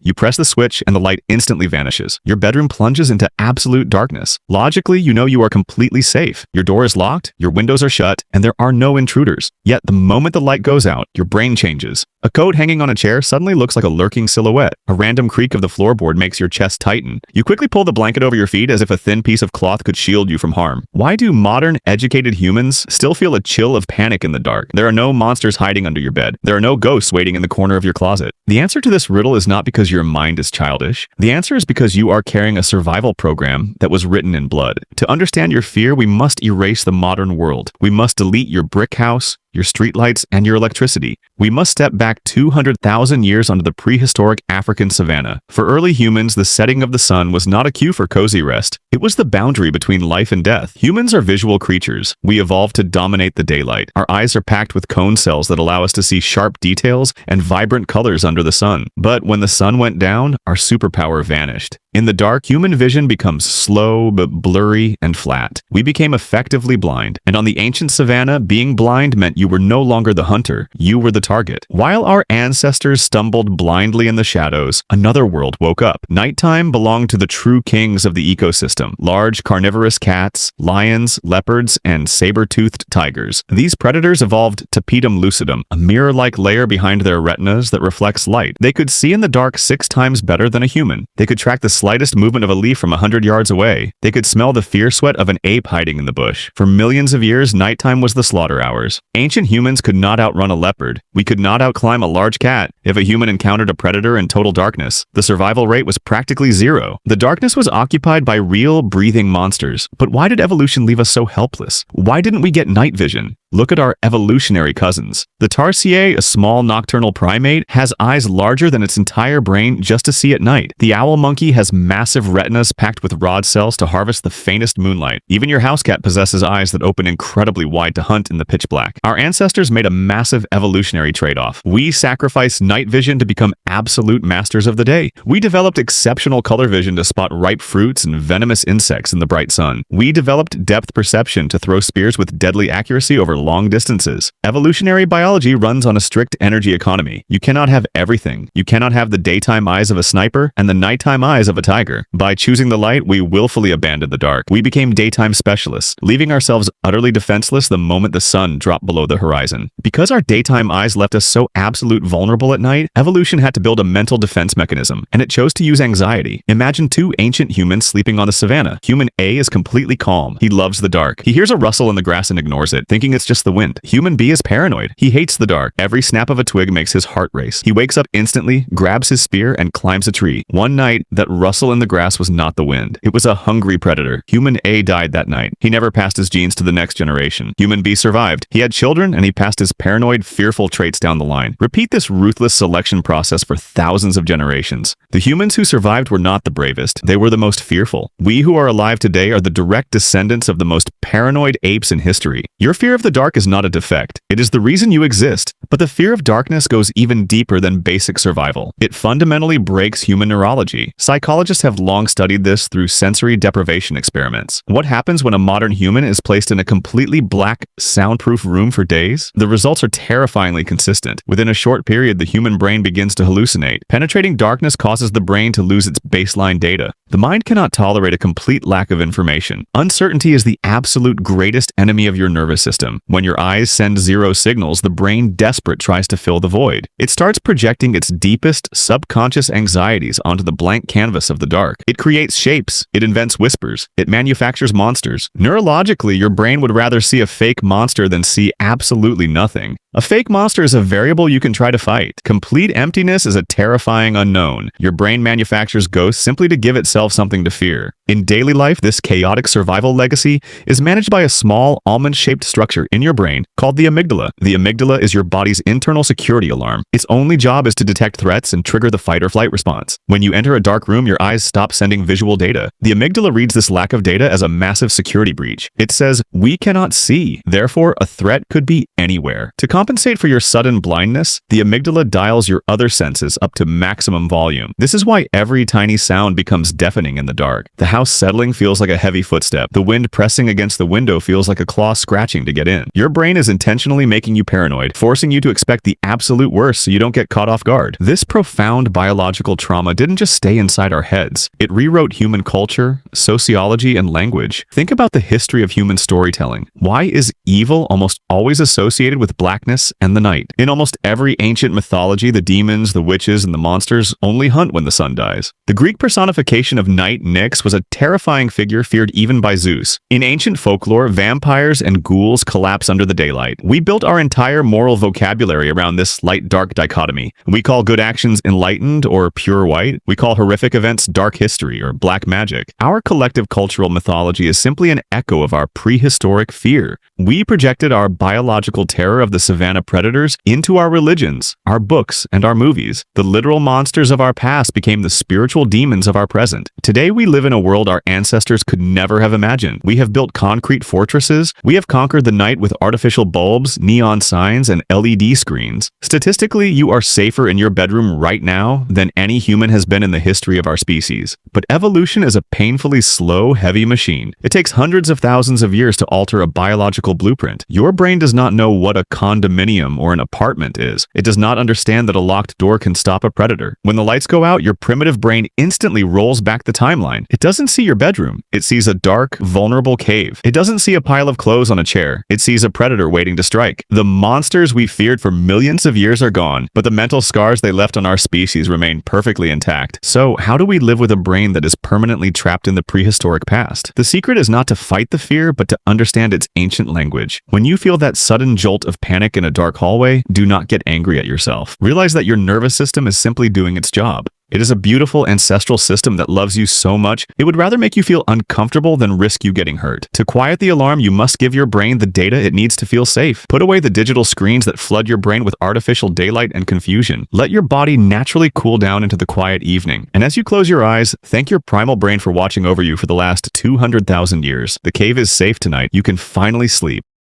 You press the switch and the light instantly vanishes. Your bedroom plunges into absolute darkness. Logically, you know you are completely safe. Your door is locked, your windows are shut, and there are no intruders. Yet the moment the light goes out, your brain changes. A coat hanging on a chair suddenly looks like a lurking silhouette. A random creak of the floorboard makes your chest tighten. You quickly pull the blanket over your feet as if a thin piece of cloth could shield you from harm. Why do modern, educated humans still feel a chill of panic in the dark? There are no monsters hiding under your bed. There are no ghosts waiting in the corner of your closet. The answer to this riddle is not because your mind is childish. The answer is because you are carrying a survival program that was written in blood. To understand your fear, we must erase the modern world. We must delete your brick house, your streetlights, and your electricity. We must step back 200,000 years onto the prehistoric African savannah. For early humans, the setting of the sun was not a cue for cozy rest. It was the boundary between life and death. Humans are visual creatures. We evolved to dominate the daylight. Our eyes are packed with cone cells that allow us to see sharp details and vibrant colors under the sun. But when the sun went down, our superpower vanished. In the dark, human vision becomes slow but blurry and flat. We became effectively blind. And on the ancient savannah, being blind meant you were no longer the hunter, you were the target. While our ancestors stumbled blindly in the shadows, another world woke up. Nighttime belonged to the true kings of the ecosystem: large carnivorous cats, lions, leopards, and saber-toothed tigers. These predators evolved tapetum lucidum, a mirror-like layer behind their retinas that reflects light. They could see in the dark 6 times better than a human. They could track the slightest movement of a leaf from 100 yards away. They could smell the fear sweat of an ape hiding in the bush. For millions of years, nighttime was the slaughter hours. Ancient humans could not outrun a leopard. We could not outclimb a large cat. If a human encountered a predator in total darkness, the survival rate was practically zero. The darkness was occupied by real, breathing monsters. But why did evolution leave us so helpless? Why didn't we get night vision? Look at our evolutionary cousins. The tarsier, a small nocturnal primate, has eyes larger than its entire brain just to see at night. The owl monkey has massive retinas packed with rod cells to harvest the faintest moonlight. Even your house cat possesses eyes that open incredibly wide to hunt in the pitch black. Our ancestors made a massive evolutionary trade-off. We sacrificed night vision to become absolute masters of the day. We developed exceptional color vision to spot ripe fruits and venomous insects in the bright sun. We developed depth perception to throw spears with deadly accuracy over long distances. Evolutionary biology runs on a strict energy economy. You cannot have everything. You cannot have the daytime eyes of a sniper and the nighttime eyes of a tiger. By choosing the light, we willfully abandoned the dark. We became daytime specialists, leaving ourselves utterly defenseless the moment the sun dropped below the horizon. Because our daytime eyes left us so absolute vulnerable at night, evolution had to build a mental defense mechanism, and it chose to use anxiety. Imagine 2 ancient humans sleeping on the savannah. Human A is completely calm. He loves the dark. He hears a rustle in the grass and ignores it, thinking it's just the wind. Human B is paranoid. He hates the dark. Every snap of a twig makes his heart race. He wakes up instantly, grabs his spear, and climbs a tree. One night, that rustle in the grass was not the wind. It was a hungry predator. Human A died that night. He never passed his genes to the next generation. Human B survived. He had children, and he passed his paranoid, fearful traits down the line. Repeat this ruthless selection process for thousands of generations. The humans who survived were not the bravest. They were the most fearful. We who are alive today are the direct descendants of the most paranoid apes in history. Your fear of the dark is not a defect. It is the reason you exist. But the fear of darkness goes even deeper than basic survival. It fundamentally breaks human neurology. Psychologists have long studied this through sensory deprivation experiments. What happens when a modern human is placed in a completely black, soundproof room for days? The results are terrifyingly consistent. Within a short period, the human brain begins to hallucinate. Penetrating darkness causes the brain to lose its baseline data. The mind cannot tolerate a complete lack of information. Uncertainty is the absolute greatest enemy of your nervous system. When your eyes send zero signals, the brain, desperate, tries to fill the void. It starts projecting its deepest, subconscious anxieties onto the blank canvas of the dark. It creates shapes. It invents whispers. It manufactures monsters. Neurologically, your brain would rather see a fake monster than see absolutely nothing. A fake monster is a variable you can try to fight. Complete emptiness is a terrifying unknown. Your brain manufactures ghosts simply to give itself something to fear. In daily life, this chaotic survival legacy is managed by a small, almond-shaped structure in your brain called the amygdala. The amygdala is your body's internal security alarm. Its only job is to detect threats and trigger the fight-or-flight response. When you enter a dark room, your eyes stop sending visual data. The amygdala reads this lack of data as a massive security breach. It says, "We cannot see, therefore a threat could be anywhere." To compensate for your sudden blindness, the amygdala dials your other senses up to maximum volume. This is why every tiny sound becomes deafening deafening in the dark. The house settling feels like a heavy footstep. The wind pressing against the window feels like a claw scratching to get in. Your brain is intentionally making you paranoid, forcing you to expect the absolute worst so you don't get caught off guard. This profound biological trauma didn't just stay inside our heads. It rewrote human culture, sociology, and language. Think about the history of human storytelling. Why is evil almost always associated with blackness and the night? In almost every ancient mythology, the demons, the witches, and the monsters only hunt when the sun dies. The Greek personification of night, Nyx, was a terrifying figure feared even by Zeus. In ancient folklore, vampires and ghouls collapse under the daylight. We built our entire moral vocabulary around this light-dark dichotomy. We call good actions enlightened or pure white. We call horrific events dark history or black magic. Our collective cultural mythology is simply an echo of our prehistoric fear. We projected our biological terror of the savannah predators into our religions, our books, and our movies. The literal monsters of our past became the spiritual demons of our present. Today we live in a world our ancestors could never have imagined. We have built concrete fortresses. We have conquered the night with artificial bulbs, neon signs, and LED screens. Statistically, you are safer in your bedroom right now than any human has been in the history of our species. But evolution is a painfully slow, heavy machine. It takes hundreds of thousands of years to alter a biological blueprint. Your brain does not know what a condominium or an apartment is. It does not understand that a locked door can stop a predator. When the lights go out, your primitive brain instantly rolls back the timeline. It doesn't see your bedroom. It sees a dark, vulnerable cave. It doesn't see a pile of clothes on a chair. It sees a predator waiting to strike. The monsters we feared for millions of years are gone, but the mental scars they left on our species remain perfectly intact. So, how do we live with a brain that is permanently trapped in the prehistoric past? The secret is not to fight the fear, but to understand its ancient language. When you feel that sudden jolt of panic in a dark hallway, do not get angry at yourself. Realize that your nervous system is simply doing its job. It is a beautiful ancestral system that loves you so much, it would rather make you feel uncomfortable than risk you getting hurt. To quiet the alarm, you must give your brain the data it needs to feel safe. Put away the digital screens that flood your brain with artificial daylight and confusion. Let your body naturally cool down into the quiet evening. And as you close your eyes, thank your primal brain for watching over you for the last 200,000 years. The cave is safe tonight. You can finally sleep.